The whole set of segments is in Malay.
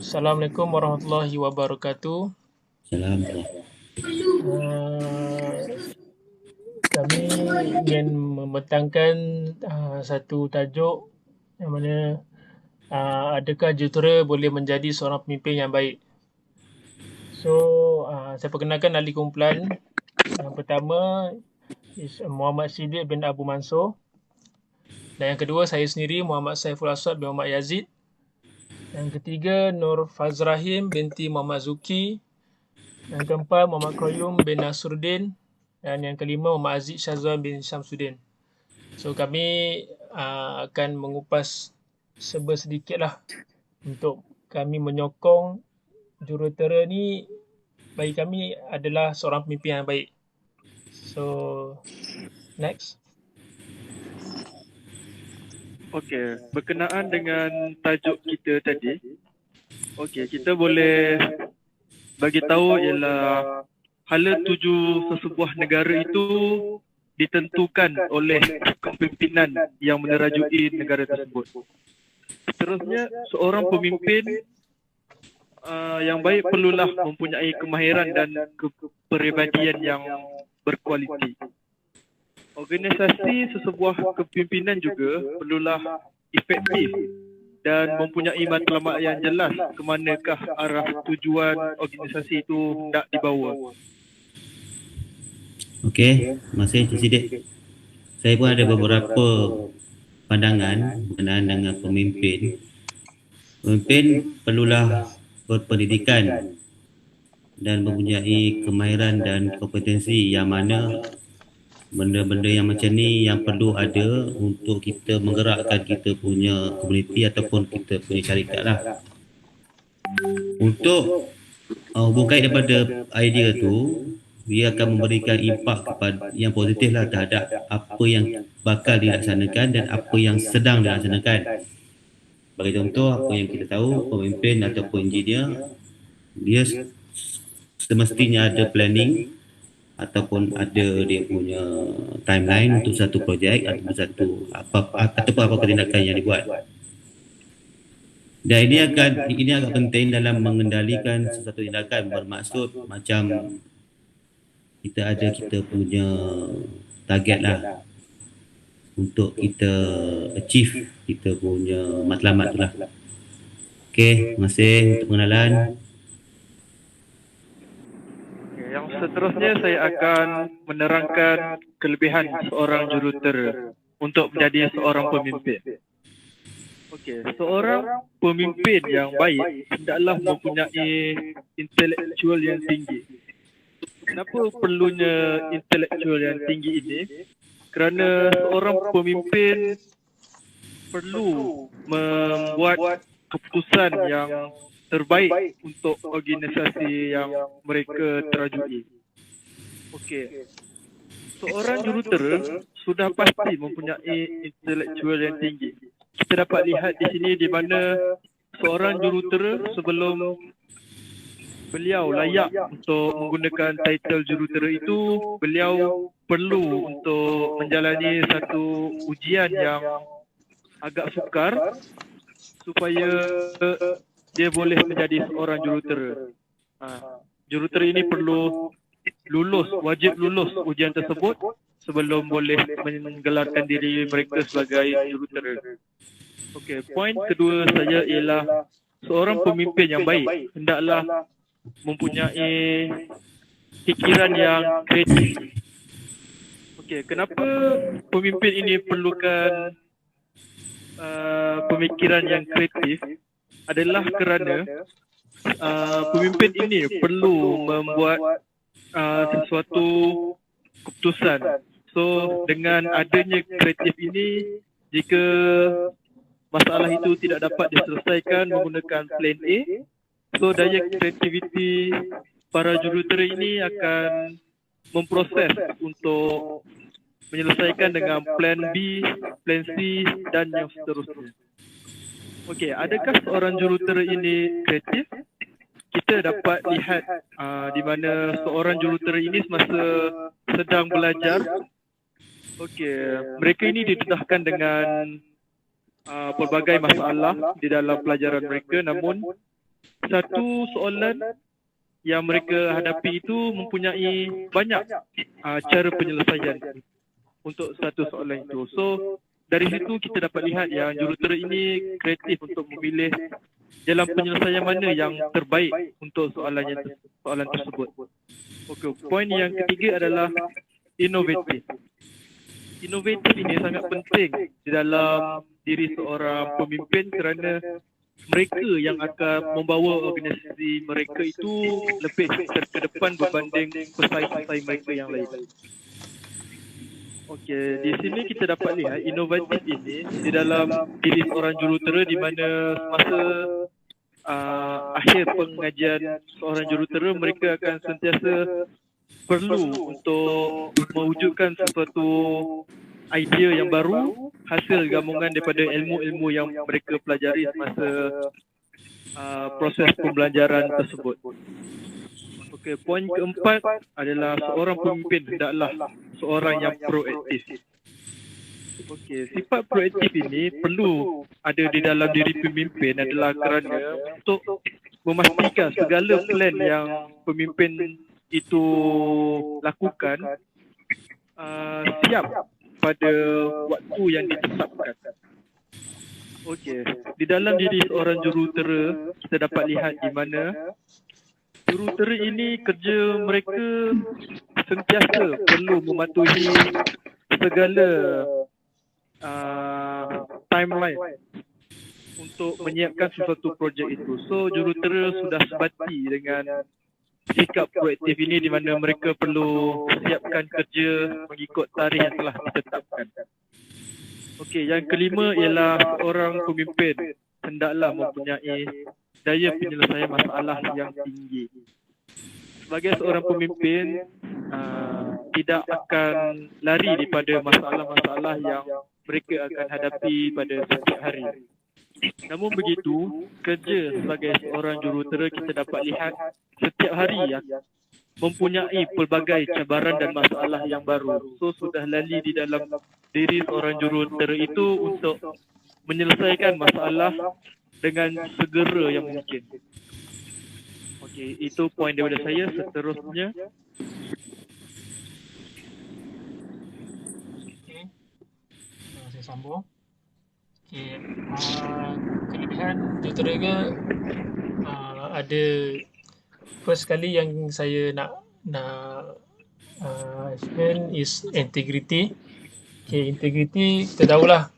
Assalamualaikum warahmatullahi wabarakatuh. Salam. Uh, Kami ingin membentangkan satu tajuk yang mana adakah jurutera boleh menjadi seorang pemimpin yang baik. So, saya perkenalkan ahli kumpulan. Yang pertama is Muhammad Siddiq bin Abu Mansur. Dan yang kedua saya sendiri Muhammad Saiful Aswad bin Muhammad Yazid. Yang ketiga Nur Fazrahim binti Muhammad Zuki. Yang keempat Muhammad Qayyum bin Nasruddin. Dan yang kelima Muhammad Aziz Syazwan bin Syamsuddin. So kami akan mengupas sedikit lah untuk kami menyokong jurutera ni bagi kami adalah seorang pemimpin yang baik. So next. Okey, berkenaan dengan tajuk kita tadi, okey, kita boleh bagi tahu ialah hala tuju sesebuah negara itu ditentukan oleh kepimpinan yang menerajui negara tersebut. Seterusnya, seorang pemimpin yang baik perlulah mempunyai kemahiran dan kepribadian yang berkualiti. Organisasi sesebuah kepimpinan juga perlulah efektif dan mempunyai matlamat yang jelas ke manakah arah tujuan organisasi itu hendak dibawa. Okey, terima kasih Encik Siddiq. Saya pun ada beberapa pandangan berkenaan dengan pemimpin. Pemimpin perlulah berpendidikan dan mempunyai kemahiran dan kompetensi yang mana benda-benda yang macam ni yang perlu ada untuk kita menggerakkan kita punya komuniti ataupun kita punya syarikat lah. Untuk hubungkan daripada idea tu, dia akan memberikan impak kepada yang positif lah terhadap apa yang bakal dilaksanakan dan apa yang sedang dilaksanakan. Bagi contoh, apa yang kita tahu, pemimpin ataupun engineer, dia semestinya ada planning ataupun ada dia punya timeline untuk satu projek ataupun apa tindakan yang dibuat. Dan ini agak penting dalam mengendalikan sesuatu tindakan, bermaksud macam kita punya target lah untuk kita achieve kita punya matlamat tu lah. Okey, terima kasih untuk pengenalan. Yang seterusnya saya akan menerangkan kelebihan seorang jurutera untuk menjadi seorang pemimpin. Okey, seorang pemimpin yang baik hendaklah mempunyai intelektual yang tinggi. Kenapa perlunya intelektual yang tinggi ini? Kerana seorang pemimpin perlu membuat keputusan yang terbaik untuk organisasi yang mereka terajui. Okey. Seorang jurutera sudah pasti mempunyai intelektual yang tinggi. Kita dapat lihat di sini di mana seorang jurutera sebelum beliau layak untuk menggunakan title jurutera itu, beliau perlu untuk menjalani satu ujian yang agak sukar supaya dia boleh menjadi seorang jurutera. Jurutera ini perlu wajib lulus ujian tersebut sebelum boleh menggelarkan diri mereka sebagai jurutera. Okey, poin kedua saya ialah seorang pemimpin yang baik hendaklah mempunyai fikiran yang kreatif. Okey, kenapa pemimpin ini perlukan pemikiran yang kreatif adalah kerana pemimpin ini perlu membuat sesuatu keputusan. So dengan adanya kreatif ini, jika masalah itu tidak dapat diselesaikan menggunakan plan A, so daya kreativiti para jurutera ini akan memproses untuk menyelesaikan dengan plan B, plan C dan yang seterusnya. Okey, adakah seorang jurutera ini kreatif? Kita dapat lihat di mana seorang jurutera ini semasa sedang belajar. Okey, mereka ini didedahkan dengan pelbagai masalah di dalam pelajaran mereka, namun satu soalan yang mereka hadapi itu mempunyai banyak cara penyelesaian untuk satu soalan itu. So dari situ kita dapat lihat yang jurutera ini kreatif untuk memilih jalan penyelesaian mana yang terbaik untuk soalan tersebut. Okey, poin yang ketiga adalah inovatif. Inovatif ini sangat penting di dalam diri seorang pemimpin kerana mereka yang akan membawa organisasi mereka itu lebih ke depan berbanding pesaing-pesaing mereka yang lain. Okey, di sini kita dapat lihat inovatif ini di dalam diri seorang jurutera di mana semasa akhir pengajian seorang jurutera mereka akan sentiasa perlu untuk mewujudkan sesuatu idea yang baru hasil gabungan daripada ilmu-ilmu yang mereka pelajari semasa proses pembelajaran tersebut. Okey, poin keempat adalah seorang pemimpin hendaklah seorang yang proaktif. Okey, sifat proaktif ini perlu ada di dalam diri pemimpin adalah kerana untuk memastikan segala plan yang pemimpin itu lakukan siap pada waktu yang ditetapkan. Okey, di dalam diri seorang jurutera kita dapat lihat di mana jurutera ini kerja mereka sentiasa perlu mematuhi segala timeline untuk menyiapkan sesuatu projek itu. So jurutera sudah sebati dengan sikap proaktif ini di mana mereka perlu siapkan kerja mengikut tarikh yang telah ditetapkan. Okey, yang kelima ialah seorang pemimpin hendaklah mempunyai daya penyelesaian masalah yang tinggi. Sebagai seorang pemimpin tidak akan lari daripada masalah-masalah yang mereka akan hadapi pada setiap hari. Namun begitu, kerja sebagai seorang jurutera kita dapat lihat setiap hari mempunyai pelbagai cabaran dan masalah yang baru. So sudah lali di dalam diri seorang jurutera itu untuk menyelesaikan masalah dengan segera yang mungkin. Okey, itu poin daripada saya. Seterusnya, Okey. Saya sambung. Okey, kelebihan jurutera ke ada first kali yang saya nak explain is integrity. Okey, integrity kita tahulah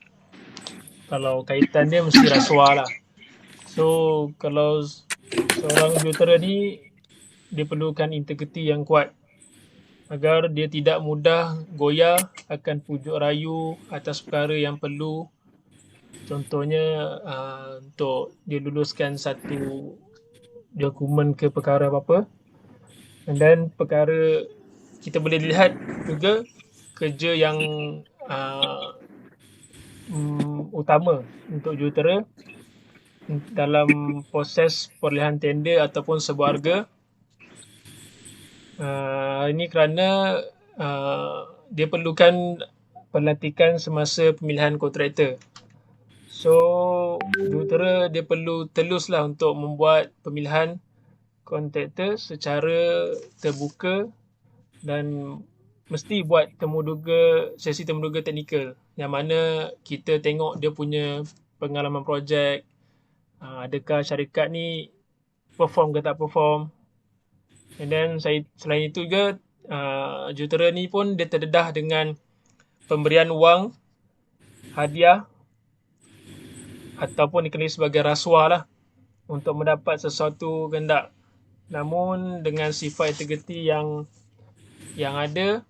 kalau kaitan dia mesti rasuah lah. So kalau seorang jurutera ni dia perlukan integriti yang kuat agar dia tidak mudah goyah akan pujuk rayu atas perkara yang perlu. Contohnya untuk dia luluskan satu dokumen ke perkara apa-apa. And then perkara kita boleh lihat juga kerja yang utama untuk jurutera dalam proses perolehan tender ataupun sebuah harga. Ini kerana dia perlukan pelantikan semasa pemilihan kontraktor. So jurutera dia perlu teluslah untuk membuat pemilihan kontraktor secara terbuka dan mesti buat sesi temuduga teknikal yang mana kita tengok dia punya pengalaman projek, adakah syarikat ni perform ke tak perform. And then selain itu juga jurutera ni pun dia terdedah dengan pemberian wang hadiah ataupun dikenali sebagai rasuah lah untuk mendapat sesuatu kehendak. Namun dengan sifat integriti yang ada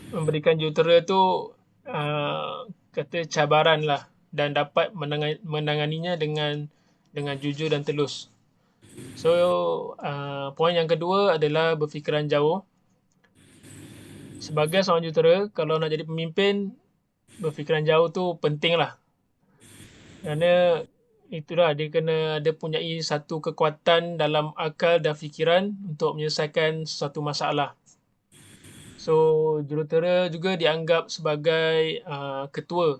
memberikan jurutera tu kata cabaran lah dan dapat menanganinya dengan jujur dan telus. So poin yang kedua adalah berfikiran jauh. Sebagai seorang jurutera, kalau nak jadi pemimpin, berfikiran jauh tu penting lah. Kerana itulah dia kena ada punyai satu kekuatan dalam akal dan fikiran untuk menyelesaikan sesuatu masalah. So jurutera juga dianggap sebagai ketua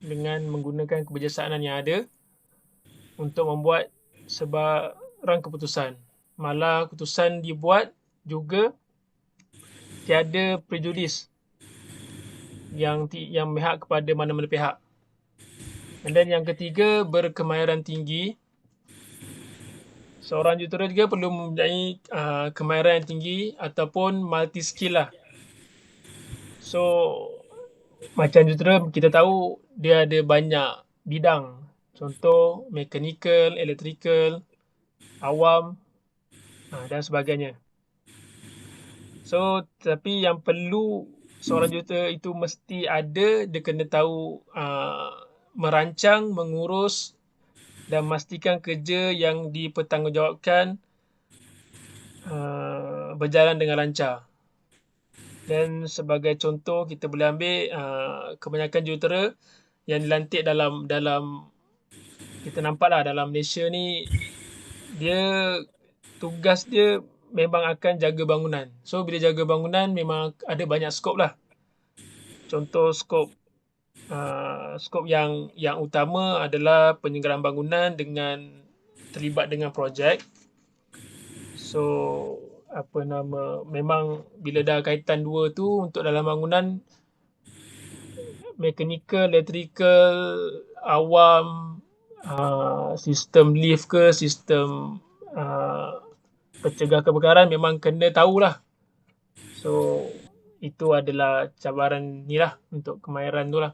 dengan menggunakan kebijaksanaan yang ada untuk membuat sebarang keputusan. Malah keputusan dibuat juga tiada prejudis yang memihak kepada mana-mana pihak. Dan yang ketiga, berkemahiran tinggi. Seorang jurutera juga perlu mempunyai kemahiran yang tinggi ataupun multi skill lah. So, macam jurutera kita tahu dia ada banyak bidang. Contoh mechanical, electrical, awam dan sebagainya. So, tapi yang perlu seorang jurutera itu mesti ada, dia kena tahu merancang, mengurus dan memastikan kerja yang dipertanggungjawabkan berjalan dengan lancar. Dan sebagai contoh kita boleh ambil kebanyakan jurutera yang dilantik dalam kita nampaklah dalam Malaysia ni, dia tugas dia memang akan jaga bangunan. So bila jaga bangunan memang ada banyak skop lah. Contoh skop yang utama adalah penyelenggaraan bangunan dengan terlibat dengan projek. So memang bila dah kaitan dua tu untuk dalam bangunan, mechanical, electrical, awam, sistem lift ke, sistem pencegah kebakaran memang kena tahulah. So itu adalah cabaran ni lah untuk kemahiran tu lah.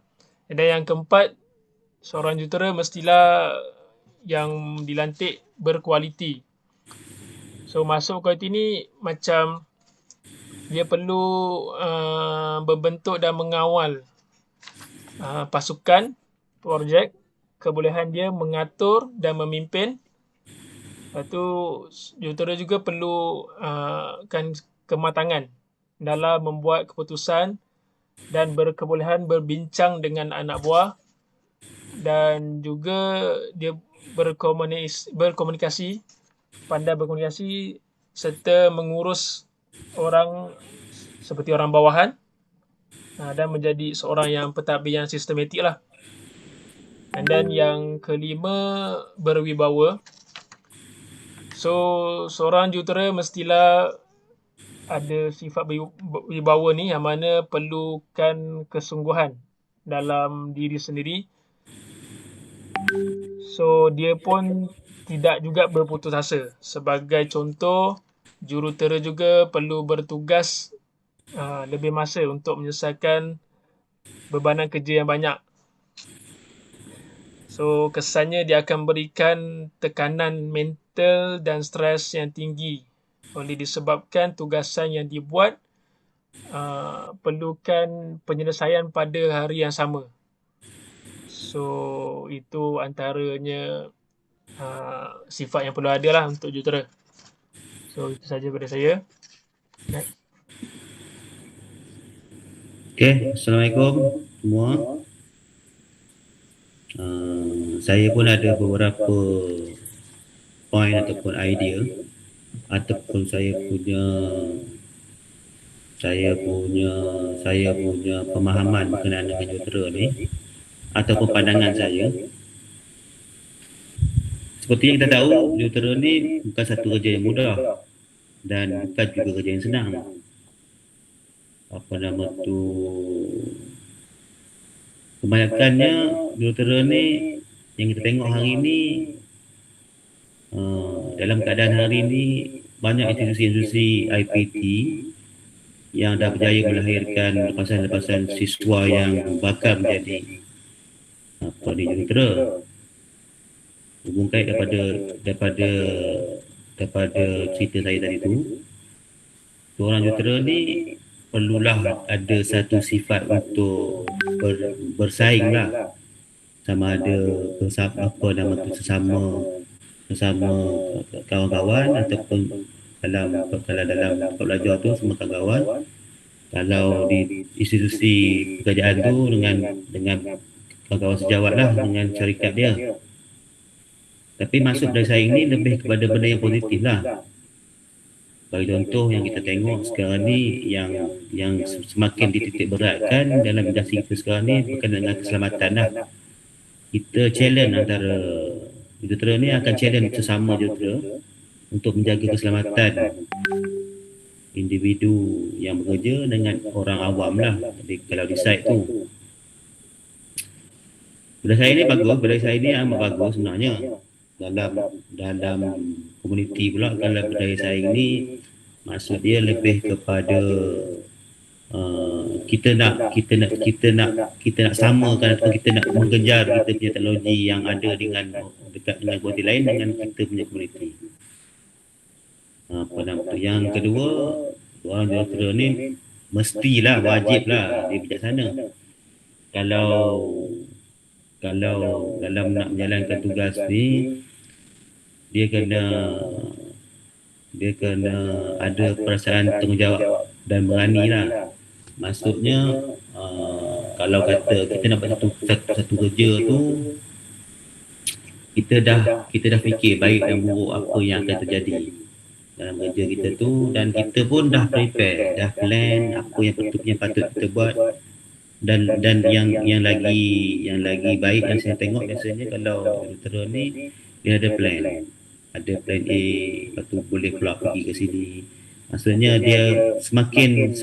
Dan yang keempat, seorang jurutera mestilah yang dilantik berkualiti. So masuk kualiti ni macam dia perlu membentuk dan mengawal pasukan projek, kebolehan dia mengatur dan memimpin. Lepas tu jurutera juga perlu kematangan dalam membuat keputusan dan berkebolehan berbincang dengan anak buah, dan juga dia berkomunikasi, pandai berkomunikasi serta mengurus orang seperti orang bawahan dan menjadi seorang yang pentadbir yang sistematik lah. Dan yang kelima, berwibawa. So seorang jurutera mestilah ada sifat berwibawa ni, yang mana perlukan kesungguhan dalam diri sendiri. So dia pun tidak juga berputus asa. Sebagai contoh, jurutera juga perlu bertugas lebih masa untuk menyelesaikan bebanan kerja yang banyak. So kesannya dia akan berikan tekanan mental dan stres yang tinggi oleh disebabkan tugasan yang dibuat perlukan penyelesaian pada hari yang sama. So itu antaranya sifat yang perlu ada lah untuk jurutera. So itu saja daripada saya. Okay, Assalamualaikum semua. Saya pun ada beberapa point ataupun idea, ataupun saya punya pemahaman berkenaan dengan jurutera ni, ataupun pandangan saya. Seperti yang kita tahu, jurutera ni bukan satu kerja yang mudah dan bukan juga kerja yang senang. Kebanyakannya jurutera ni yang kita tengok hari ni, dalam keadaan hari ni, banyak institusi-institusi IPT yang dah berjaya melahirkan lepasan-lepasan siswa yang bakal menjadi jurutera. Hubung kait daripada cerita saya tadi tu, seorang jurutera ni perlulah ada satu sifat untuk bersaing lah, sama ada sesama kawan-kawan, ataupun dalam tempat belajar tu semua kawan-kawan. Kalau di institusi pekerjaan tu dengan kawan-kawan sejawat lah, dengan syarikat dia. Tapi masuk dari saing ni lebih kepada benda yang positif lah. Bagi contoh yang kita tengok sekarang ni, yang semakin dititik beratkan dalam industri kita sekarang ni berkaitan dengan keselamatan lah. Kita challenge antara jurutera ni akan challenge sesama jurutera untuk menjaga keselamatan individu yang bekerja dengan orang awam lah kalau di site tu. Bagi saya ni amat bagus sebenarnya dalam komuniti pula. Kalau budaya saing ni maksud dia lebih kepada kita nak samakan ataupun kita nak mengejar kita punya teknologi yang ada dengan dekat dengan komuniti lain dengan kita punya komuniti. Yang kedua, orang jurutera ni mestilah, wajiblah dia bijaksana. Kalau dalam nak menjalankan tugas ni, dia kena ada perasaan tanggungjawab dan berani lah. Maksudnya kalau kata kita nak buat satu kerja tu, kita dah fikir baik dan buruk apa yang akan terjadi dalam kerja kita tu, dan kita pun dah prepare, dah plan apa yang patut kita buat. Dan yang lagi baik yang saya tengok biasanya kalau jurutera ni dia ada plan A, lepas tu boleh keluar pergi ke sini. Maksudnya dia semakin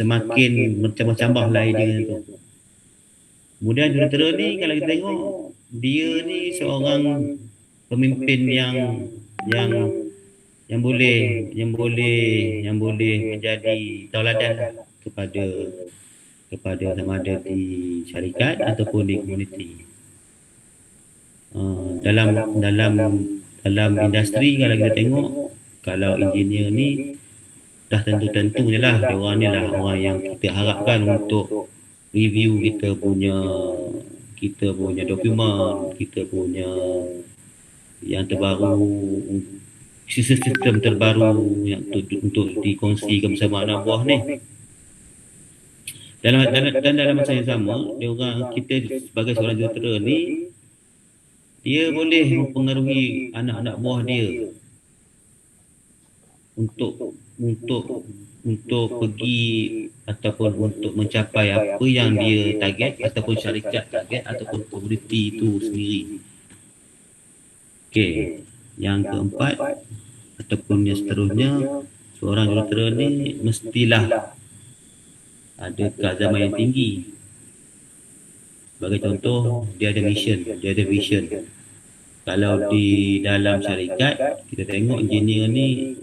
bercambah-cambah lah idea tu. Kemudian jurutera ni kalau kita tengok, dia ni seorang pemimpin yang boleh menjadi tauladan lah kepada sama ada di syarikat ataupun di komuniti. Dalam industri kalau kita tengok, kalau engineer ni dah tentu-tentunya lah dia orang ni lah orang yang kita harapkan untuk review kita punya dokumen, kita punya yang terbaru, sistem terbaru yang untuk dikongsikan bersama anak buah ni. Dalam masa yang sama, kita sebagai seorang jurutera ni, dia boleh mempengaruhi anak-anak buah dia untuk pergi ataupun untuk mencapai apa yang dia target ataupun syarikat target ataupun komuniti itu sendiri. Okey, yang keempat ataupun yang seterusnya, seorang jurutera ni mestilah ada keazaman yang tinggi. Sebagai contoh, dia ada mission, dia ada vision. Kalau di dalam syarikat, kita tengok engineer ni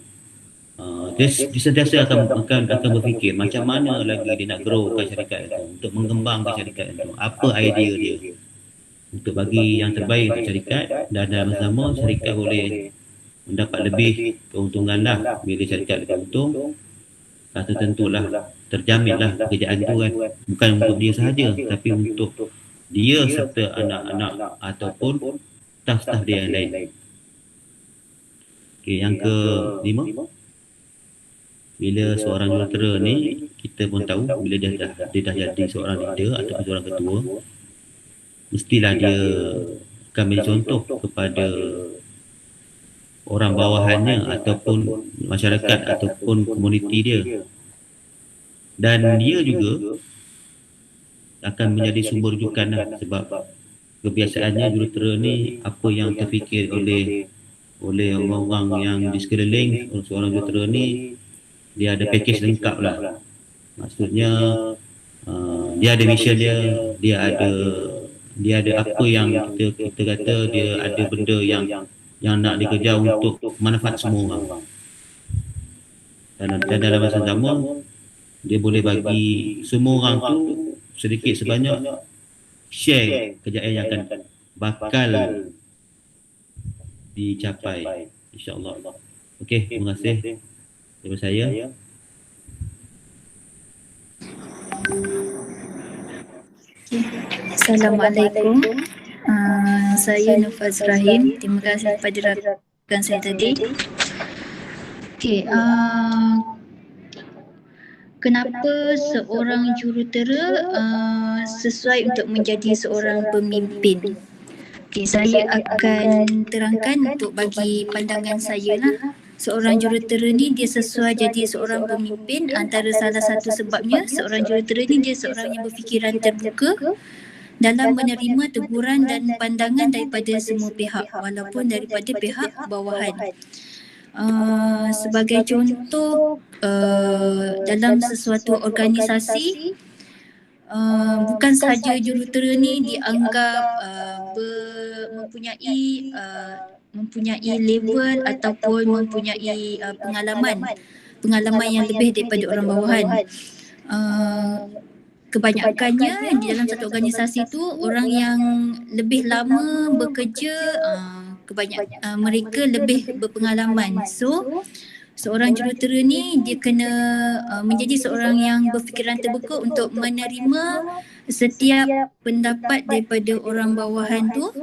dia sentiasa akan berfikir macam mana lagi dia nak growkan syarikat itu, untuk mengembangkan syarikat itu, apa idea dia untuk bagi yang terbaik untuk syarikat, dan dalam sama syarikat boleh mendapat lebih keuntungan lah. Bila syarikat lebih untung, tentulah terjaminlah pekerjaan itu kan, bukan untuk dia sahaja tapi untuk dia serta anak-anak ataupun staf-staf dia yang lain. Okey, yang kelima, bila seorang jurutera ni, kita pun tahu bila dia dah jadi seorang leader ataupun seorang ketua, mestilah dia akan menjadi contoh kepada orang bawahannya ataupun masyarakat ataupun komuniti dia. Dan dia juga akan menjadi sumber rujukan lah, sebab kebiasaannya jurutera ni apa yang terfikir oleh orang-orang yang di sekeliling seorang jurutera ni, dia ada package lengkap lah. Maksudnya dia ada mission dia ada apa yang kita kata, dia ada benda yang nak dikejar untuk manfaat semua orang. Dan dalam masa sama, dia boleh bagi semua orang tu sedikit sebanyak share kejayaan yang akan bakal dicapai, insya-Allah. Okey, terima kasih daripada saya. Assalamualaikum. Saya Nufaz Rahim. Terima kasih kepada rakan saya tadi. Okey, kenapa seorang jurutera sesuai untuk menjadi seorang pemimpin? Okey, saya akan terangkan untuk bagi pandangan saya lah. Seorang jurutera ni dia sesuai jadi seorang pemimpin, antara salah satu sebabnya seorang jurutera ni dia seorang yang berfikiran terbuka dalam menerima teguran dan pandangan daripada semua pihak walaupun daripada pihak bawahan. Sebagai contoh, dalam sesuatu organisasi, bukan sahaja jurutera ni dianggap mempunyai level ataupun mempunyai pengalaman yang lebih daripada orang bawahan. Kebanyakannya di dalam satu organisasi tu orang yang lebih lama bekerja, mereka lebih berpengalaman. So seorang jurutera ni dia kena menjadi seorang yang berfikiran terbuka untuk menerima setiap pendapat daripada orang bawahan tu,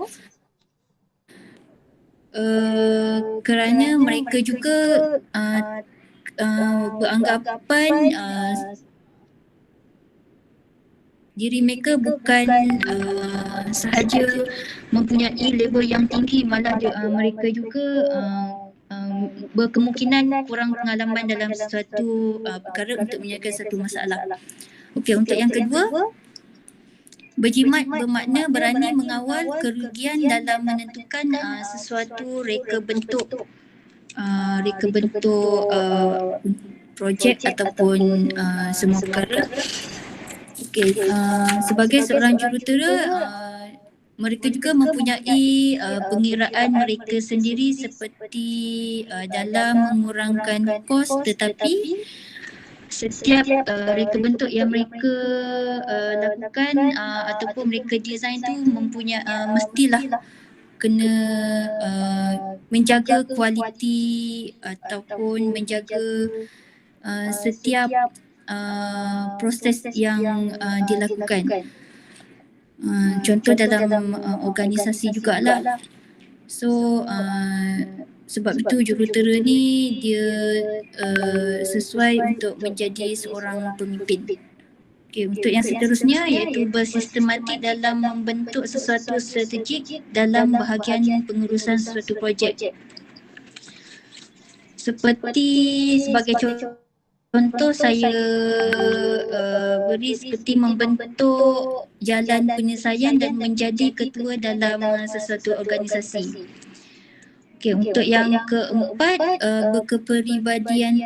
kerana mereka juga beranggapan diri mereka bukan sahaja mempunyai level yang tinggi, malah mereka juga berkemungkinan kurang pengalaman dalam sesuatu perkara untuk menyelesaikan satu masalah. Okey, untuk yang kedua, berjimat bermakna berani mengawal kerugian dalam menentukan sesuatu reka bentuk projek ataupun semua perkara. Okey, sebagai seorang jurutera, mereka juga mempunyai pengiraan mereka sendiri seperti dalam mengurangkan kos, tetapi setiap reka bentuk yang mereka lakukan ataupun mereka design tu mestilah kena menjaga kualiti ataupun menjaga setiap proses yang dilakukan. Contoh dalam organisasi jugalah. So sebab itu jurutera ni dia sesuai untuk menjadi seorang pemimpin. Okay, untuk yang seterusnya iaitu bersistematik dalam membentuk sesuatu strategik dalam bahagian pengurusan suatu projek. Sebagai contoh saya beri seperti membentuk jalan penyelesaian dan menjadi ketua dalam sesuatu organisasi. Okey, untuk yang keempat, berkepribadian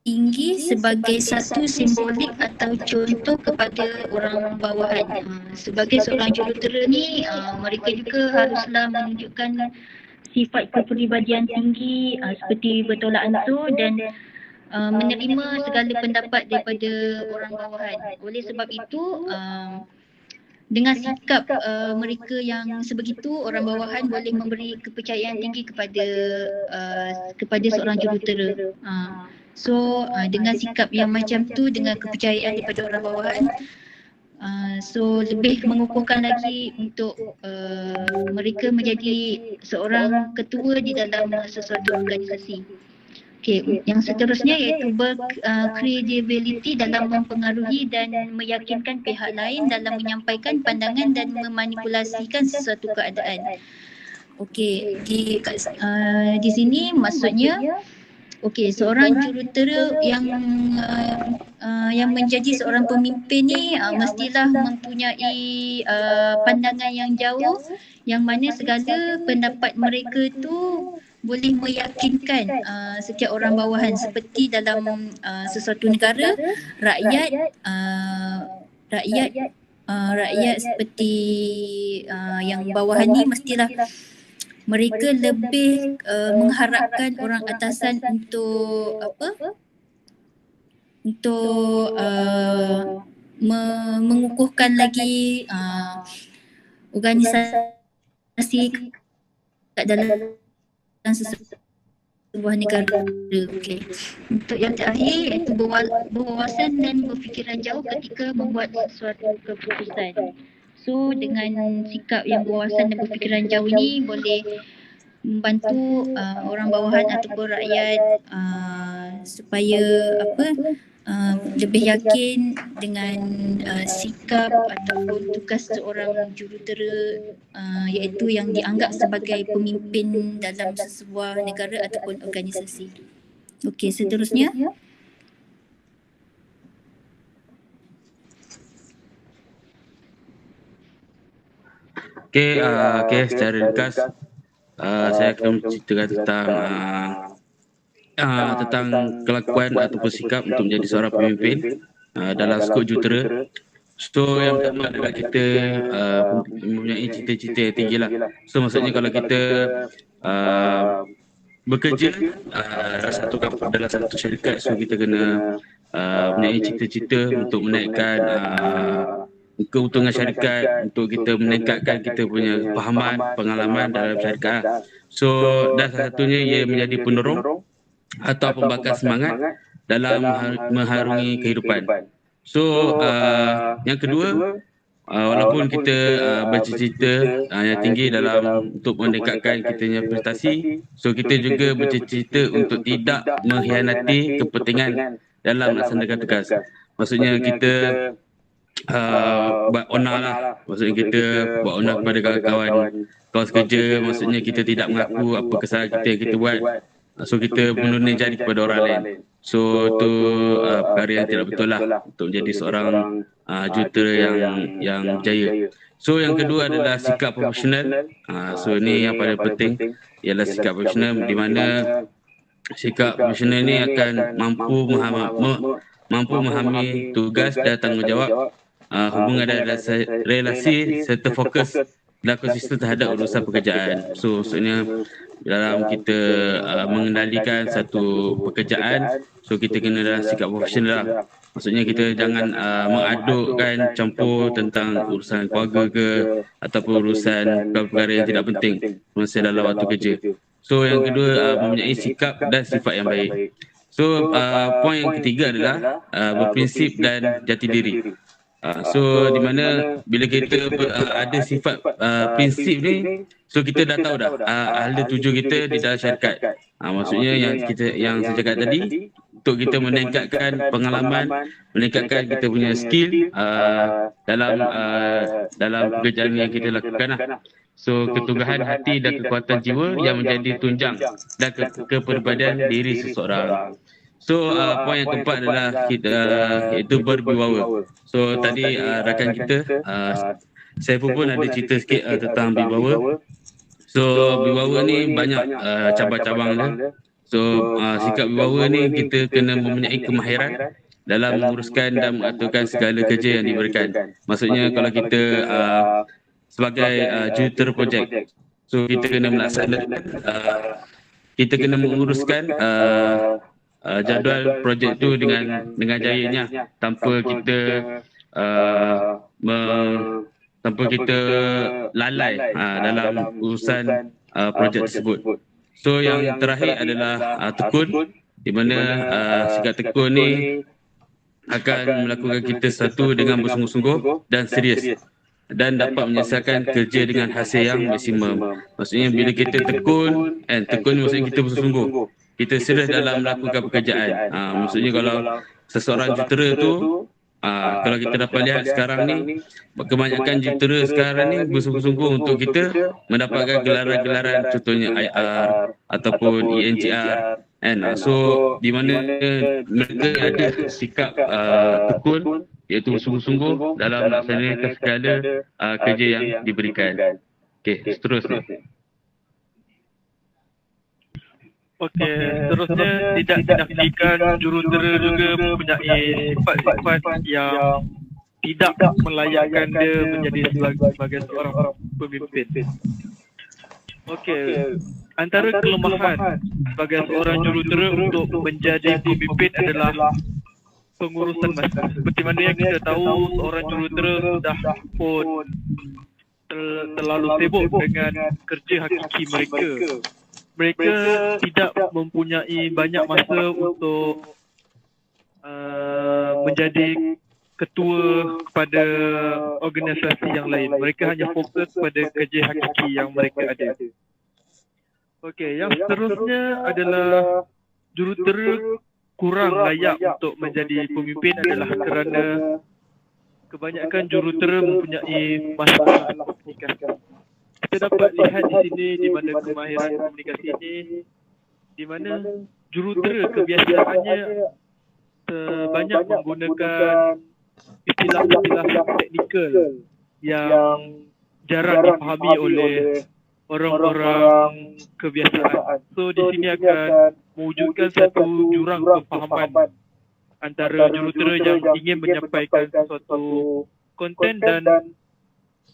tinggi sebagai satu simbolik atau contoh kepada orang bawahan. Sebagai seorang jurutera ni, mereka juga haruslah menunjukkan sifat kepribadian tinggi seperti bertolak ansur dan menerima segala pendapat daripada orang bawahan. Oleh sebab itu, dengan sikap mereka yang sebegitu, orang bawahan boleh memberi kepercayaan tinggi kepada seorang jurutera. So dengan sikap yang macam tu, dengan kepercayaan daripada orang bawahan, so lebih mengukuhkan lagi untuk mereka menjadi seorang ketua di dalam sesuatu organisasi. Okey, yang seterusnya iaitu berkredibiliti dalam mempengaruhi dan meyakinkan pihak lain dalam menyampaikan pandangan dan memanipulasikan sesuatu keadaan. Okey, di sini maksudnya, okey, seorang jurutera yang menjadi seorang pemimpin ni mestilah mempunyai pandangan yang jauh, yang mana segala pendapat mereka tu boleh meyakinkan setiap orang bawahan. Seperti dalam sesuatu negara, rakyat seperti yang bawahan ni mestilah mereka lebih mengharapkan orang atasan untuk mengukuhkan lagi organisasi kat dalam sebuah negara. Okay. Untuk yang terakhir iaitu berwawasan dan berfikiran jauh ketika membuat sesuatu keputusan. So dengan sikap yang berwawasan dan berfikiran jauh ni boleh membantu orang bawahan ataupun rakyat supaya lebih yakin dengan sikap ataupun tugas seorang jurutera iaitu yang dianggap sebagai pemimpin dalam sebuah negara ataupun organisasi. Okey, seterusnya. Secara ringkas saya akan menceritakan tentang kelakuan ataupun sikap untuk menjadi seorang pemimpin dalam skop jurutera. So yang pertama adalah kita mempunyai cita-cita yang tinggi lah. So maksudnya kalau kita bekerja dalam satu syarikat, so kita kena mempunyai cita-cita untuk menaikkan keuntungan syarikat, untuk kita meningkatkan kita punya fahaman, pengalaman dalam syarikat. So dan salah satunya ia menjadi penerong atau pembakar semangat dalam mengharungi kehidupan. So yang kedua, walaupun kita bercita-cita yang tinggi dalam untuk meningkatkan kita punya prestasi, so kita juga bercita-cita untuk tidak mengkhianati kepentingan dalam melaksanakan tugas. Maksudnya kita buat honor lah. Maksudnya kita buat honor kepada kawan-kawan sekerja. Maksudnya kita tidak mengaku apa kesalahan kita yang kita buat. So kita menurunkan jari kepada orang lain. So itu perkara yang tidak betul lah untuk menjadi seorang jurutera yang berjaya. So yang kedua adalah sikap profesional. So ini yang paling penting ialah sikap profesional, di mana sikap profesional ini akan mampu memahami tugas dan tanggungjawab, hubungan dan relasi serta fokus dan konsisten terhadap urusan pekerjaan. So maksudnya dalam kita mengendalikan satu pekerjaan, so kita kena dalam sikap profesional lah. Maksudnya kita jangan mengadukkan campur tentang urusan keluarga ke ataupun urusan perkara yang tidak penting masa dalam waktu kerja. So yang kedua, mempunyai sikap dan sifat yang baik. So poin yang ketiga adalah berprinsip dan jati diri. So di mana bila kita ada sifat prinsip ni, so kita dah tahu dah ahli tuju kita di dalam syarikat. Maksudnya yang saya cakap tadi, untuk kita meningkatkan pengalaman, meningkatkan kita punya skill dalam pekerjaan yang kita lakukan lah. So keteguhan hati dan kekuatan jiwa yang menjadi tunjang dan kepribadian diri seseorang. So poin yang keempat adalah kita itu berwibawa. So tadi rakan kita saya pun ada cerita sikit tentang wibawa. So wibawa ni banyak cabang-cabang dia. So sikap wibawa ni kita kena mempunyai kemahiran dalam menguruskan dan mengaturkan segala kerja yang diberikan. Maksudnya kalau kita sebagai jurutera projek, so kita kena melaksanakan, kita kena menguruskan jadual projek tu dengan jayanya, tanpa kita lalai dalam urusan projek tersebut. So yang terakhir adalah tekun, di mana sikap tekun ni akan melakukan kita sesuatu dengan bersungguh-sungguh dan serius, dan dapat menyelesaikan kerja dengan hasil yang maksimum. Maksudnya bila kita tekun maksudnya kita bersungguh, kita serius dalam melakukan pekerjaan. Maksudnya kalau seseorang jurutera tu, kalau kita dapat lihat sekarang ni, kebanyakan jurutera sekarang ni bersungguh-sungguh untuk kita mendapatkan gelaran-gelaran, contohnya IR ataupun ENGR. So di mana mereka ada sikap tekun, iaitu bersungguh-sungguh dalam melaksanakan segala kerja yang diberikan. Okey, seterusnya. Okey, seterusnya tidak dinafikan jurutera juga mempunyai sifat-sifat yang tidak melayakkan dia menjadi sebagai seorang pemimpin. Okey, antara kelemahan sebagai seorang jurutera untuk menjadi pemimpin adalah pengurusan masa. Seperti mana yang kita tahu, seorang jurutera sudah pun terlalu sibuk dengan kerja hakiki mereka. Mereka tidak mempunyai banyak masa untuk menjadi ketua kepada organisasi yang lain. Mereka hanya fokus pada kerja hakiki yang mereka ada. Okey, yang seterusnya adalah jurutera kurang layak untuk menjadi pemimpin adalah kerana kebanyakan jurutera mempunyai masalah komunikasi. Kita dapat lihat di sini di mana kemahiran komunikasi ini, di mana jurutera kebiasaannya banyak menggunakan istilah-istilah teknikal yang jarang dipahami oleh orang-orang kebiasaan. So di sini akan mewujudkan satu jurang kefahaman antara jurutera yang ingin menyampaikan sesuatu konten dan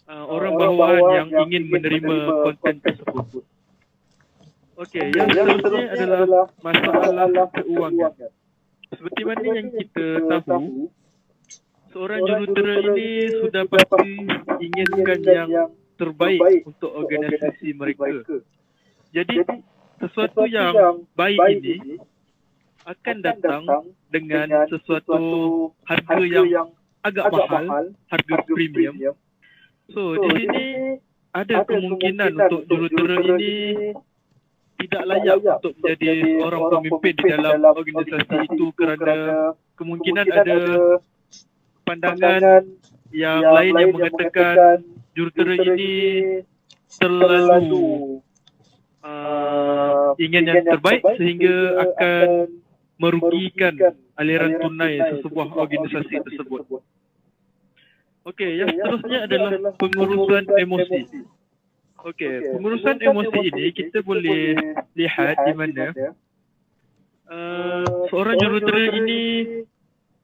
orang bawahan yang ingin menerima konten tersebut. Okey, yang seterusnya adalah masalah keuangan. Seperti mana yang kita tahu, seorang jurutera ini sudah pasti inginkan yang terbaik untuk organisasi mereka. Jadi, sesuatu yang baik ini akan datang dengan sesuatu harga yang agak mahal, harga premium. So, di sini ada kemungkinan untuk jurutera ini tidak layak untuk menjadi seorang pemimpin di dalam organisasi itu kerana kemungkinan ada pandangan yang lain yang mengatakan jurutera ini terlalu ingin yang terbaik sehingga akan merugikan aliran tunai sesebuah organisasi tersebut. Okey, yang seterusnya adalah pengurusan emosi. Okey, pengurusan emosi ini kita boleh lihat di mana seorang jurutera ini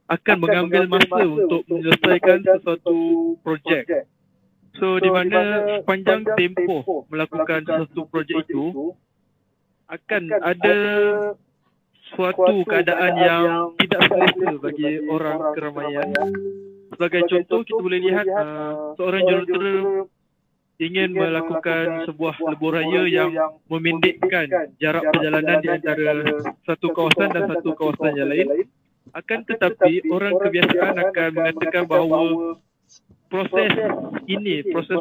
akan mengambil masa untuk menyelesaikan sesuatu projek. So, di mana sepanjang tempoh melakukan sesuatu projek itu akan ada suatu keadaan yang tidak selesa bagi orang keramaian. Sebagai contoh, kita boleh lihat seorang jurutera ingin melakukan sebuah lebuh raya yang memendekkan jarak perjalanan di antara satu kawasan dan satu kawasan yang lain. Akan tetapi, orang kebiasaan akan mengatakan bahawa proses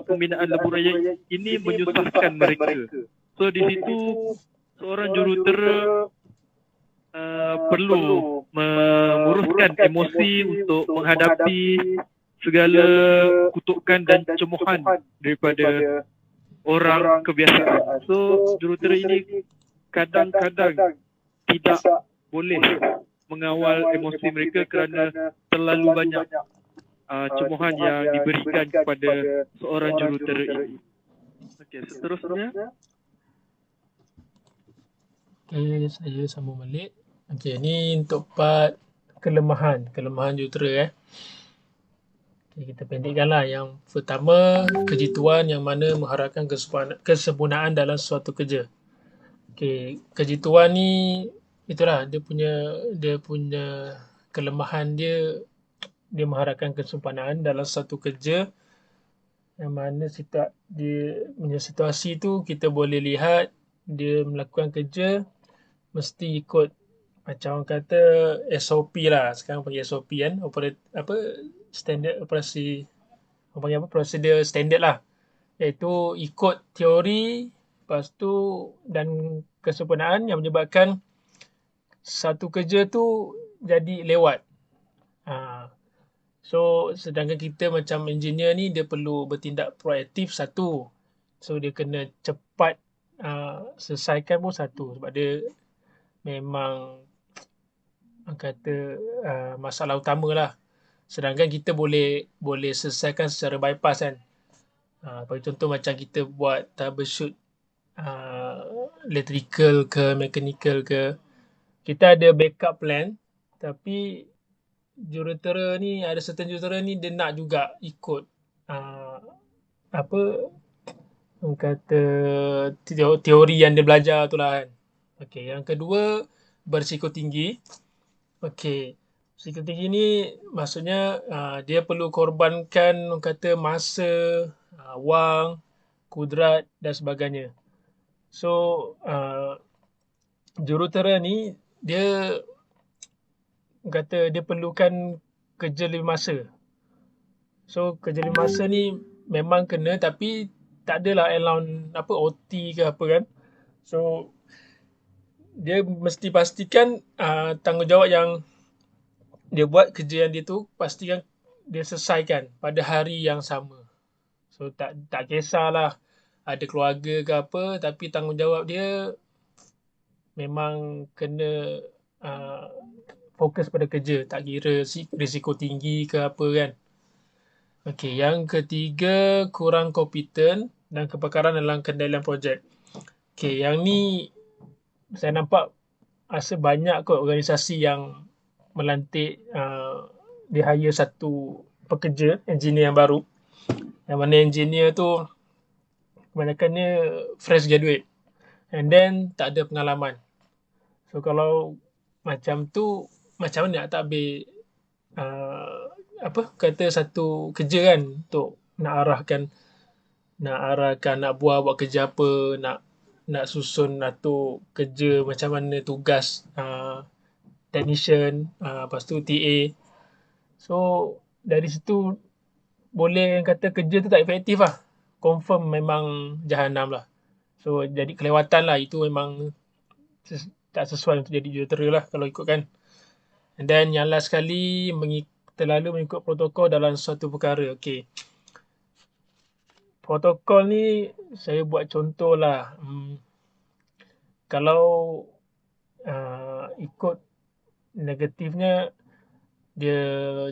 pembinaan lebuh raya ini menyusahkan mereka. So, di situ seorang jurutera perlu menguruskan emosi untuk menghadapi segala kutukan dan cemohan daripada orang kebiasaan. So, jurutera ini kadang-kadang tidak boleh mengawal emosi mereka kerana terlalu banyak cemohan yang diberikan kepada seorang jurutera ini. Okey, seterusnya. Okey, saya sambung balik. Okey, ni untuk part kelemahan jurutera. Okay, kita pendekkanlah. Yang pertama, kejituan yang mana mengharapkan kesempurnaan dalam suatu kerja. Okay, kejituan ni itulah dia punya kelemahan dia mengharapkan kesempurnaan dalam satu kerja yang mana dia punya situasi tu kita boleh lihat dia melakukan kerja mesti ikut macam orang kata SOP lah. Sekarang panggil SOP kan, standard operasi, orang panggil apa, prosedur standard lah, iaitu ikut teori, lepas tu dan kesempurnaan yang menyebabkan satu kerja tu jadi lewat. So sedangkan kita macam engineer ni dia perlu bertindak proaktif satu, so dia kena cepat selesaikan pun satu, sebab dia memang orang kata masalah utama lah. Sedangkan kita boleh selesaikan secara bypass kan. Bagi contoh macam kita buat troubleshoot electrical ke mechanical ke, kita ada backup plan, tapi jurutera ni ada certain jurutera ni dia nak juga ikut orang kata teori yang dia belajar tu lah kan. Okey, yang kedua berisiko tinggi. Okey, berisiko tinggi ni maksudnya dia perlu korbankan orang kata masa, wang, kudrat dan sebagainya. So jurutera ni dia kata dia perlukan kerja lebih masa. So kerja lebih masa ni memang kena, tapi tak adalah allowance OT ke apa kan. So dia mesti pastikan tanggungjawab yang dia buat, kerja yang dia tu pastikan dia selesaikan pada hari yang sama. So tak kisahlah ada keluarga ke apa, tapi tanggungjawab dia memang kena fokus pada kerja, tak kira risiko tinggi ke apa kan. Okey, yang ketiga kurang kompeten dan kepakaran dalam kendalian projek. Okey, yang ni saya nampak rasa banyak kot organisasi yang melantik dia hire satu pekerja, engineer yang baru. Yang mana engineer tu kebanyakannya fresh graduate and then tak ada pengalaman. So kalau macam tu, macam mana nak takbir kata satu kerja kan untuk nak arahkan nak buat kerja apa, nak susun atur kerja macam mana tugas technician, lepas tu TA. So dari situ boleh kata kerja tu tak efektif lah. Confirm memang jahanam lah. So jadi kelewatan lah, itu memang tak sesuai untuk jadi jurutera lah kalau ikutkan. And then yang last sekali, terlalu mengikut protokol dalam suatu perkara. Okay. Protokol ni saya buat contoh lah. Kalau ikut negatifnya, dia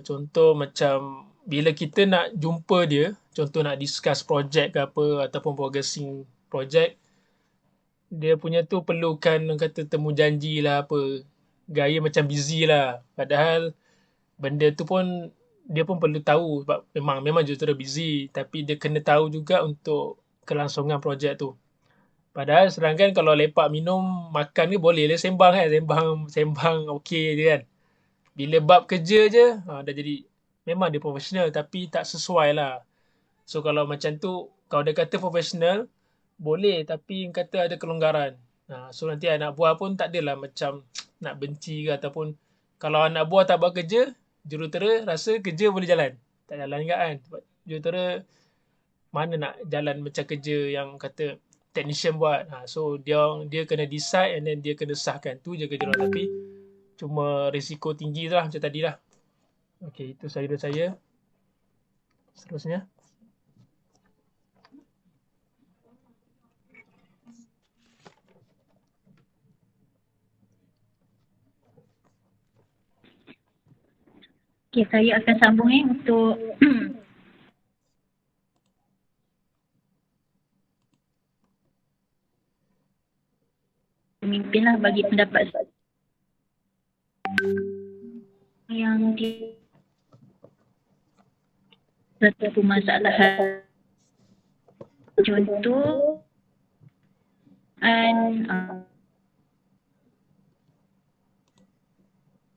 contoh macam bila kita nak jumpa dia, contoh nak discuss projek ke apa ataupun progressing projek, dia punya tu perlukan kata temu janji lah apa. Gaya macam busy lah. Padahal benda tu pun dia pun perlu tahu sebab memang jurutera busy, tapi dia kena tahu juga untuk kelangsungan projek tu. Padahal sedangkan kalau lepak minum makan ke boleh lah sembang kan, sembang okey je kan. Bila bab kerja je dah jadi memang dia profesional tapi tak sesuai lah. So kalau macam tu, kalau dia kata profesional boleh tapi kata ada kelonggaran. So nanti anak buah pun tak adalah macam nak benci ke ataupun kalau anak buah tak buat kerja, jurutera rasa kerja boleh jalan. Tak jalan juga kan. Sebab jurutera mana nak jalan macam kerja yang kata technician buat. So dia kena decide and then dia kena sahkan. Tu je kerja orang. Tapi cuma risiko tinggi lah macam tadi lah. Okay, itu dari saya. Seterusnya. Okay, saya akan sambung untuk pemimpin lah bagi pendapat yang di satu permasalahan. Contoh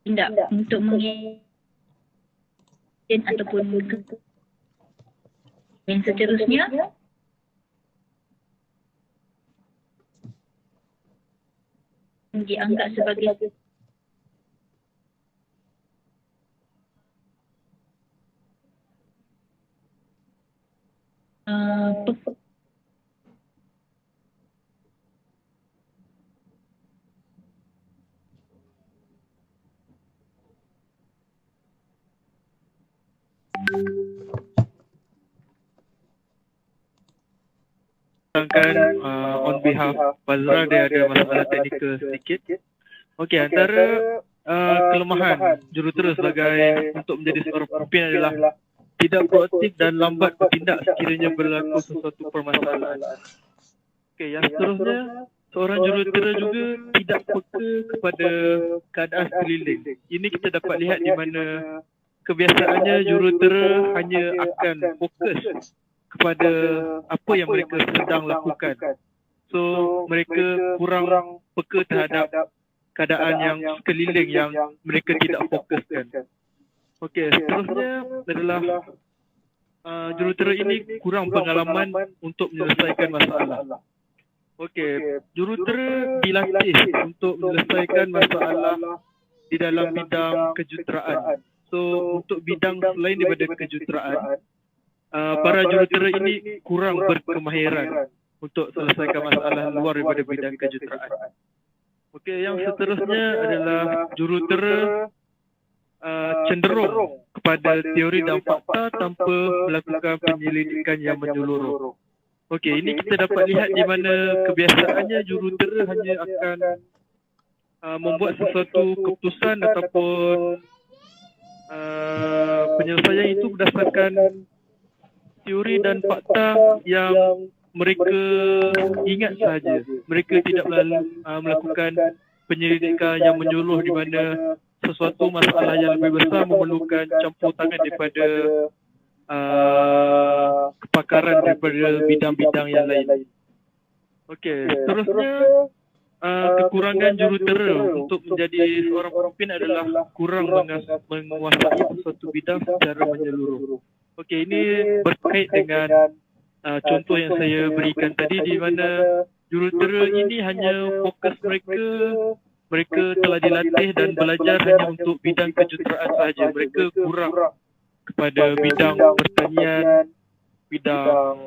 tindak untuk mengingatkan ataupun yang seterusnya dianggap sebagai Sedangkan on behalf Fazra, dia ada masalah teknikal sedikit. Okey, antara kelemahan jurutera sebagai untuk menjadi seorang pemimpin adalah tidak proaktif dan lambat bertindak sekiranya berlaku sesuatu permasalahan. Okey, yang seterusnya, seorang jurutera juga tidak peka kepada keadaan sekeliling. Ini kita dapat lihat di mana kebiasaannya jurutera hanya akan fokus kepada apa yang mereka sedang lakukan. So mereka kurang peka terhadap keadaan yang sekeliling yang mereka tidak fokuskan. Okey, seterusnya adalah jurutera ini kurang pengalaman untuk menyelesaikan masalah. Okey, jurutera dilatih untuk menyelesaikan masalah di dalam bidang kejuruteraan. So untuk bidang selain daripada kejuruteraan, para jurutera ini kurang berkemahiran untuk selesaikan masalah luar daripada bidang kejuruteraan. Okey, yang seterusnya adalah jurutera cenderung kepada teori dan fakta tanpa melakukan penyelidikan yang menyeluruh. Okey, ini kita dapat lihat di mana kebiasaannya jurutera hanya akan membuat sesuatu keputusan ataupun penyelesaian itu berdasarkan teori dan fakta yang mereka ingat sahaja. Mereka tidak melakukan penyelidikan yang menyeluruh di mana sesuatu masalah yang lebih besar memerlukan campur tangan daripada kepakaran daripada bidang-bidang yang lain. Okey, seterusnya kekurangan jurutera untuk menjadi seorang pemimpin adalah kurang menguasai sesuatu bidang secara menyeluruh. Okey, ini berkait dengan contoh yang saya berikan tadi, di mana jurutera ini hanya fokus mereka telah dilatih dan belajar hanya untuk bidang kejuruteraan sahaja. Mereka kurang kepada bidang pertanian, bidang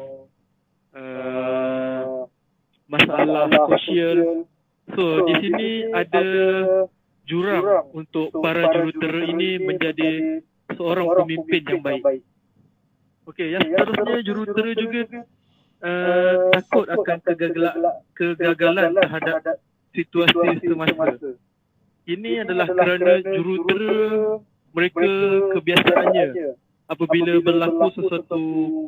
masalah sosial. So di sini ada jurang untuk para jurutera ini menjadi seorang pemimpin yang baik. Okey, yang seterusnya jurutera juga takut akan kegagalan terhadap situasi semasa. Ini adalah kerana jurutera mereka kebiasaannya apabila berlaku sesuatu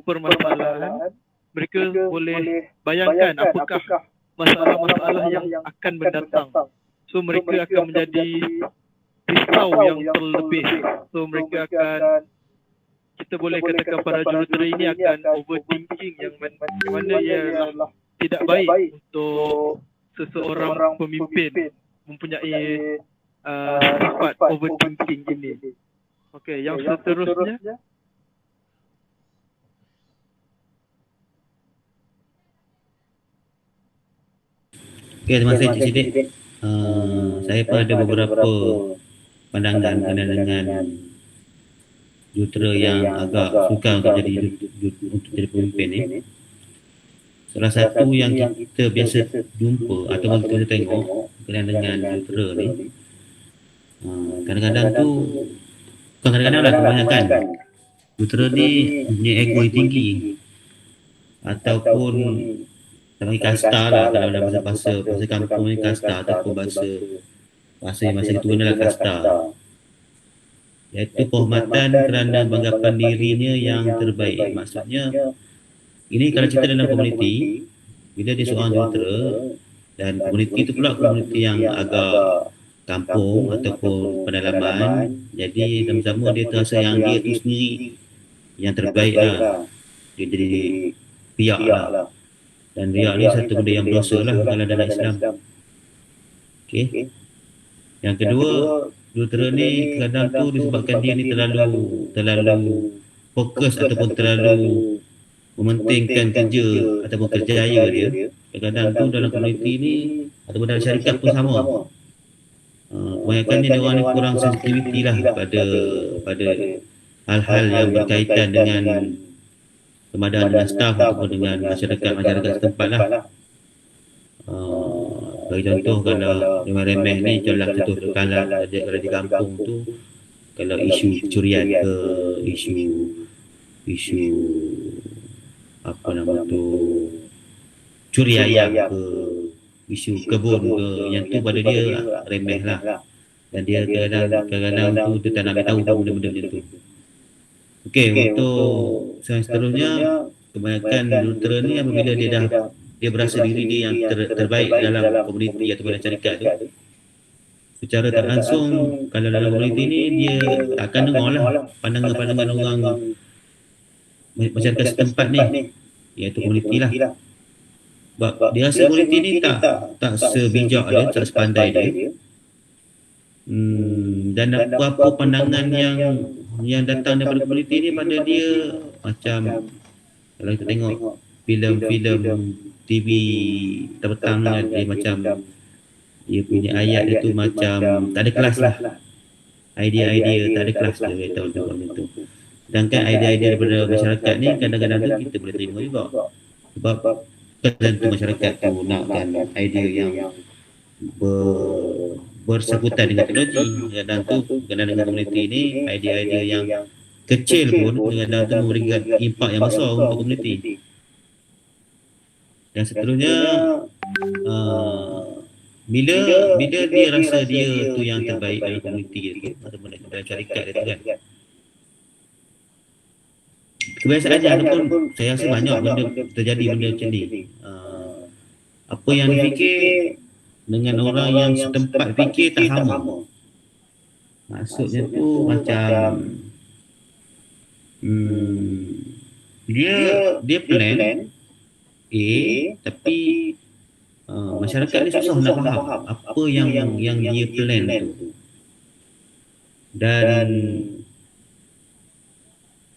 permasalahan, mereka boleh bayangkan apakah masalah-masalah yang akan mendatang. So mereka akan menjadi risau yang terlebih. So mereka akan, kita boleh katakan para jurutera ini akan overthinking yang mana ialah tidak baik untuk seseorang pemimpin mempunyai sifat overthinking ini. Okey, yang seterusnya Okey, terima kasih Cik Siddiq. Saya pun ada beberapa pandangan berkenaan dengan jurutera yang agak sukar untuk jadi pemimpin ni. Salah satu yang kita biasa jumpa atau kita tengok berkenaan dengan jurutera ni, kadang-kadang tu, bukan kadang-kadang lah, kebanyakan jurutera ni punya ego yang tinggi, ataupun sebagai kasta lah, dalam bahasa kampung ni kasta, ataupun bahasa yang masa itu adalah kasta, iaitu penghormatan kerana banggapan dirinya yang terbaik. Maksudnya ini kalau cerita dalam komuniti, bila dia seorang jurutera dan komuniti itu pula komuniti yang agak kampung ataupun pedalaman, jadi sama-sama dia terasa yang dia tu sendiri yang terbaik lah, dia jadi riak lah. Dan riak ni satu benda yang berdosa lah kalau dalam Islam. Okey. Yang kedua, jurutera ni kadang tu disebabkan dia ni terlalu fokus ataupun terlalu mementingkan kerja ataupun kerjaya dia. Kadang-kadang tu dalam komuniti ni ataupun dalam syarikat pun sama. Kebanyakannya dia orang ni kurang sensitivity lah pada hal-hal yang berkaitan dengan keadaan dengan staf ataupun dengan masyarakat setempat lah. Bagi contoh, kalau remeh-remeh ni, contoh kalau di kampung tu, kalau isu kecurian ke, isu apa nama tu, curi ayam ke, isu kebun ke, yang tu pada dia remeh lah. Dan dia kadang-kadang tu dia tak nak tahu benda-benda macam tu. Okey, untuk seterusnya, kebanyakan jurutera ni apabila dia berasa diri dia yang terbaik dalam komuniti atau dalam syarikat tu, secara tak langsung kalau dalam komuniti ni dia akan dengar lah pandangan-pandangan orang masyarakat setempat ni, iaitu komuniti lah. Sebab dia rasa komuniti ni tak sebijak dia, tak sepandai dia. Dan apa-apa pandangan yang datang daripada komuniti ni pada dia, macam kalau kita tengok filem-filem TV petang ni, dia macam dia punya ayat dia tu macam tak ada kelas lah, idea-idea tak ada kelas dia tahu macam tu. Sedangkan idea-idea daripada masyarakat ni kadang-kadang tu kita boleh terima juga, sebab tentu masyarakat tu nakkan idea yang bersangkutan dengan teknologi. Kadang tu dengan komuniti ni, idea-idea yang kecil pun kadang tu memberikan impak yang besar untuk komuniti. Dan seterusnya, bila dia rasa dia tu yang terbaik dalam komuniti dia tu ataupun dalam syarikat dia tu kan, kebiasaan aja ataupun saya rasa banyak benda terjadi benda macam ni. Apa yang difikir dengan orang yang setempat fikir tak sama. Maksudnya tu macam dia plan A, tapi masyarakat ni susah nak faham apa yang dia plan tu. Dan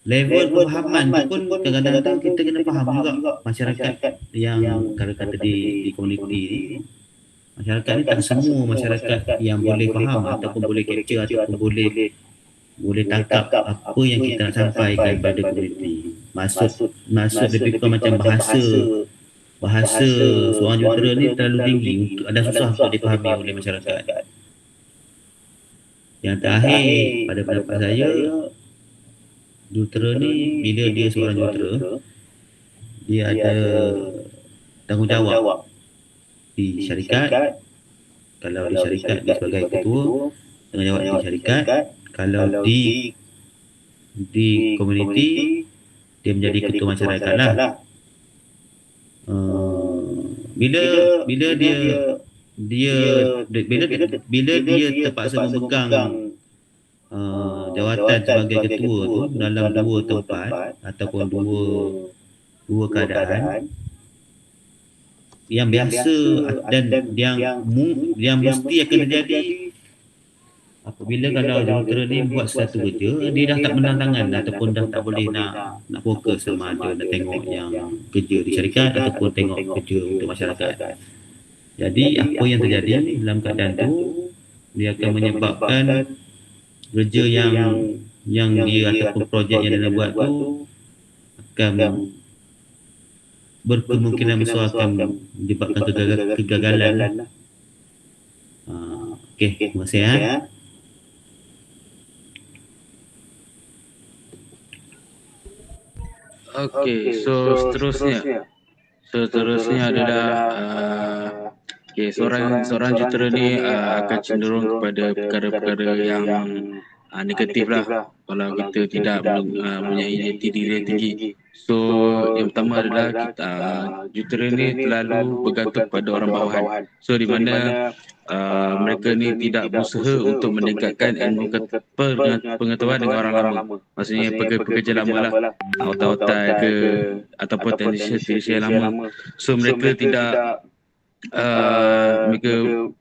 level pemahaman tu pun kadang-kadang kita kena faham juga masyarakat yang kata-kata di komuniti ni. Masyarakat ni tak semua masyarakat yang boleh faham ataupun boleh capture ataupun boleh tangkap apa yang kita nak sampaikan pada komuniti. Maksud lebih kurang macam bahasa seorang jurutera ni terlalu tinggi dan susah untuk dipahami oleh masyarakat. Yang terakhir pada pendapat saya, jurutera ni bila dia seorang jurutera, dia ada tanggungjawab di syarikat. Kalau di syarikat dia sebagai ketua, tanggungjawab di syarikat. Kalau di komuniti dia menjadi ketua masyarakat lah. Bila dia terpaksa memegang jawatan sebagai ketua tu dalam dua tempat ataupun dua keadaan, yang biasa dan yang mesti akan terjadi apabila kalau jurutera ni buat satu kerja, dia dah tak menang tangan ataupun dah tak boleh nak fokus sama ada nak tengok yang kerja di syarikat ataupun tengok kerja untuk masyarakat. Jadi apa yang terjadi dalam keadaan tu, dia akan menyebabkan kerja yang dia ataupun projek yang dia buat tu akan berkemungkinan besar akan menyebabkan kegagalan. Okey, terima kasih ya. Okey, so seterusnya adalah seorang jurutera ni akan cenderung kepada perkara-perkara yang negatif lah kalau kita tidak mempunyai jati diri yang tinggi. So yang pertama adalah jurutera ni terlalu bergantung pada orang bawahan. So di mana mereka ni tidak berusaha untuk meningkatkan ilmu pengetahuan dengan orang lama. Maksudnya pekerja lama lah, otak-otak ke ataupun teknisi lama. So mereka tidak mereka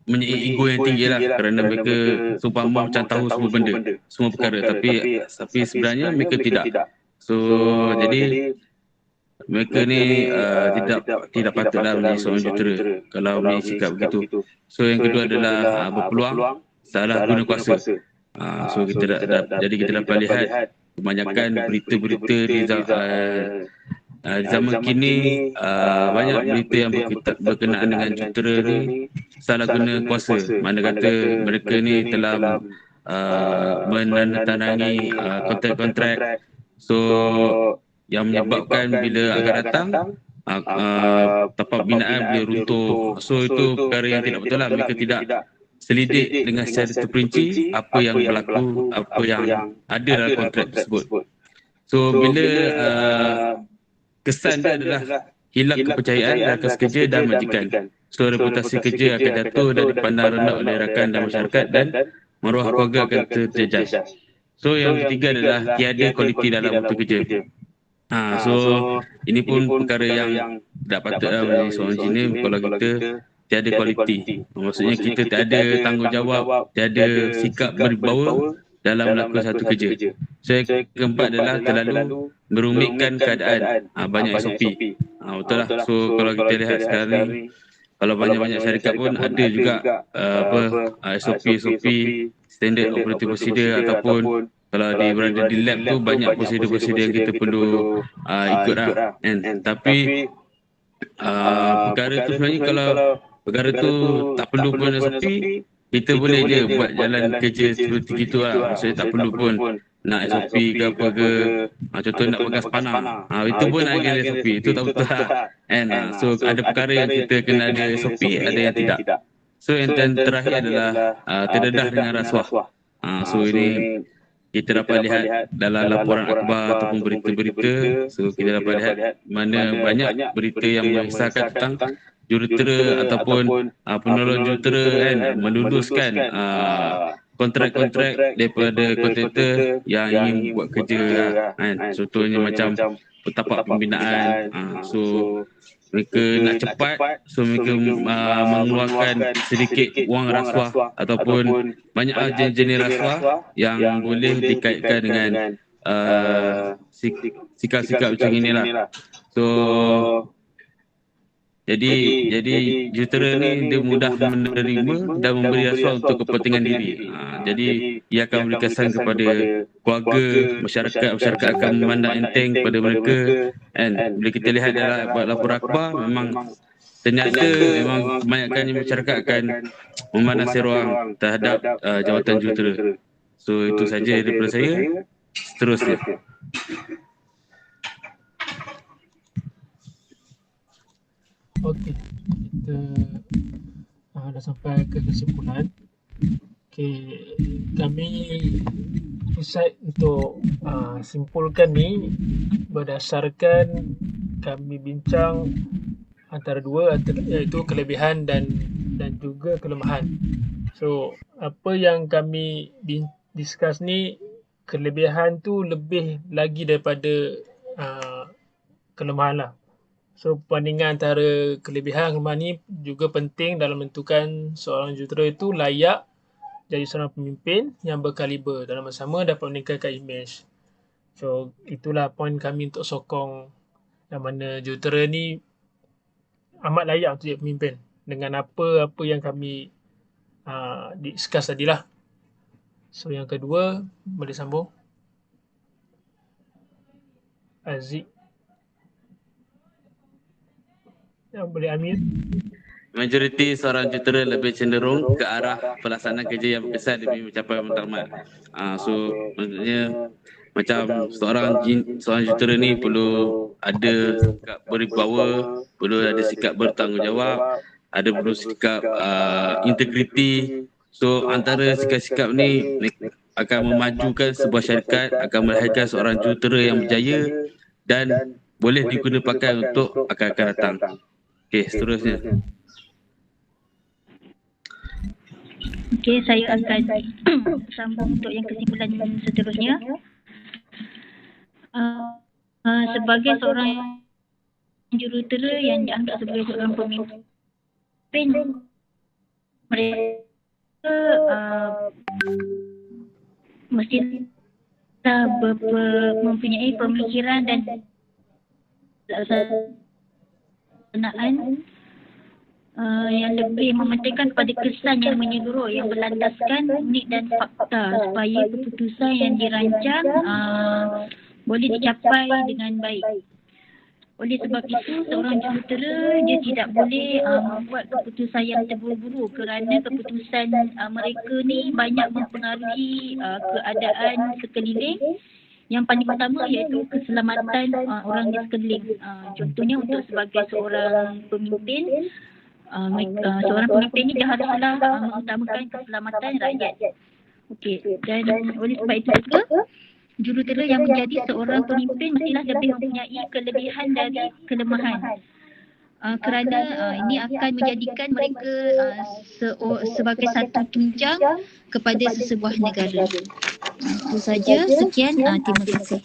mempunyai ego yang tinggi lah, kerana mereka seumpama macam tahu semua benda, semua perkara, tapi sebenarnya mereka tidak. So jadi mereka ni tidak patutlah menjadi seorang jurutera kalau mempunyai sikap begitu. So yang kedua adalah berpeluang salah guna kuasa. So jadi kita dapat lihat kebanyakan berita-berita di zaman kini, banyak berita yang berkenaan dengan jurutera ni salah guna kuasa. Mana kata mereka ni telah menandatangani kontrak-kontrak, so yang menyebabkan bila akan datang tapak binaan boleh runtuh. So itu perkara yang tidak betul lah. Mereka tidak selidik dengan secara terperinci apa yang berlaku, apa yang ada dalam kontrak tersebut. So bila kesan dia adalah hilang kepercayaan rakan sekerja dan majikan. So reputasi kerja akan jatuh dan dipandang rendah oleh rakan dan masyarakat, dan maruah keluarga akan terjejas. So yang ketiga adalah tiada kualiti dalam mutu kerja. So ini pun perkara yang tak patut menjadi seorang engineer kalau kita tiada kualiti. Maksudnya kita tak ada tanggungjawab, tiada sikap berwibawa dalam melakukan satu kerja. So yang keempat adalah terlalu merumitkan keadaan. Banyak SOP. Betul lah. So kalau kita lihat sekarang ni, kalau banyak-banyak syarikat pun ada juga SOP, standard operating procedure, ataupun kalau berada di lab tu banyak prosedur-prosedur yang kita perlu ikut lah. Tapi perkara tu sebenarnya, kalau perkara tu tak perlu pun SOP, kita boleh je buat jalan kerja seperti itu lah. Maksudnya tak perlu pun nak SOP ke apa ke. Contoh nak pegang spanner, itu pun ada SOP. Itu tak betul lah. So ada perkara yang kita kena ada SOP, ada yang tidak. So yang terakhir adalah terdedah dengan rasuah. So ini kita dapat lihat dalam laporan akhbar ataupun berita-berita, so kita dapat lihat mana banyak berita yang mengisahkan tentang jurutera ataupun penolong jurutera kan meluluskan kontrak-kontrak daripada kontraktor yang ingin buat kerja kan. Contohnya macam petapak pembinaan, so mereka nak cepat, so mereka mengeluarkan sedikit wang rasuah ataupun banyak jenis rasuah yang boleh dikaitkan dengan sikap-sikap macam inilah. So jadi jurutera ni dia mudah menerima dan memberi rasuah untuk kepentingan diri. Jadi ia akan memberi kesan kepada keluarga, masyarakat akan memandang enteng kepada mereka. And bila kita lihat dalam laporan akhbar, memang ternyata memang kebanyakan masyarakat akan memandang seronok terhadap jawatan jurutera. So itu saja daripada saya. Seterusnya. Okey, kita dah sampai ke kesimpulan. Okey, kami decide untuk simpulkan ni berdasarkan kami bincang antara dua, iaitu kelebihan dan juga kelemahan. So, apa yang kami discuss ni, kelebihan tu lebih lagi daripada kelemahan lah. So, perbandingan antara kelebihan dan kelemahan ni juga penting dalam menentukan seorang jurutera itu layak jadi seorang pemimpin yang berkaliber, dalam masa sama dapat meningkatkan imej. So, itulah poin kami untuk sokong yang mana jurutera ni amat layak untuk jadi pemimpin dengan apa-apa yang kami discuss tadilah. So, yang kedua, boleh sambung? Aziz. Yang boleh Amir. Majoriti seorang jurutera lebih cenderung ke arah pelaksanaan kerja yang berkesan demi mencapai matlamat. So maksudnya macam seorang jurutera ni perlu ada sikap berwibawa, perlu ada sikap bertanggungjawab, perlu sikap integriti. So antara sikap-sikap ni akan memajukan sebuah syarikat, akan melahirkan seorang jurutera yang berjaya dan boleh diguna pakai untuk akan datang. Okey, seterusnya. Okey, saya akan sambung untuk yang kesimpulan seterusnya. Sebagai seorang jurutera yang dianggap sebagai seorang pemimpin, mereka mesti mempunyai pemikiran dan pelaksanaan yang lebih mementingkan kepada kesan yang menyeluruh yang berlandaskan unik dan fakta supaya keputusan yang dirancang boleh dicapai dengan baik. Oleh sebab itu, seorang jurutera dia tidak boleh membuat keputusan yang terburu-buru kerana keputusan mereka ni banyak mempengaruhi keadaan sekeliling. Yang paling utama iaitu keselamatan orang di sekeliling. Contohnya untuk sebagai seorang pemimpin, seorang pemimpin ni dia haruslah mengutamakan keselamatan rakyat. Okey, dan oleh sebab itu juga jurutera yang menjadi seorang pemimpin mestilah lebih mempunyai kelebihan dari kelemahan. Kerana ini akan menjadikan mereka sebagai satu tunjang kepada sesebuah negara. Itu saja, sekian, terima kasih.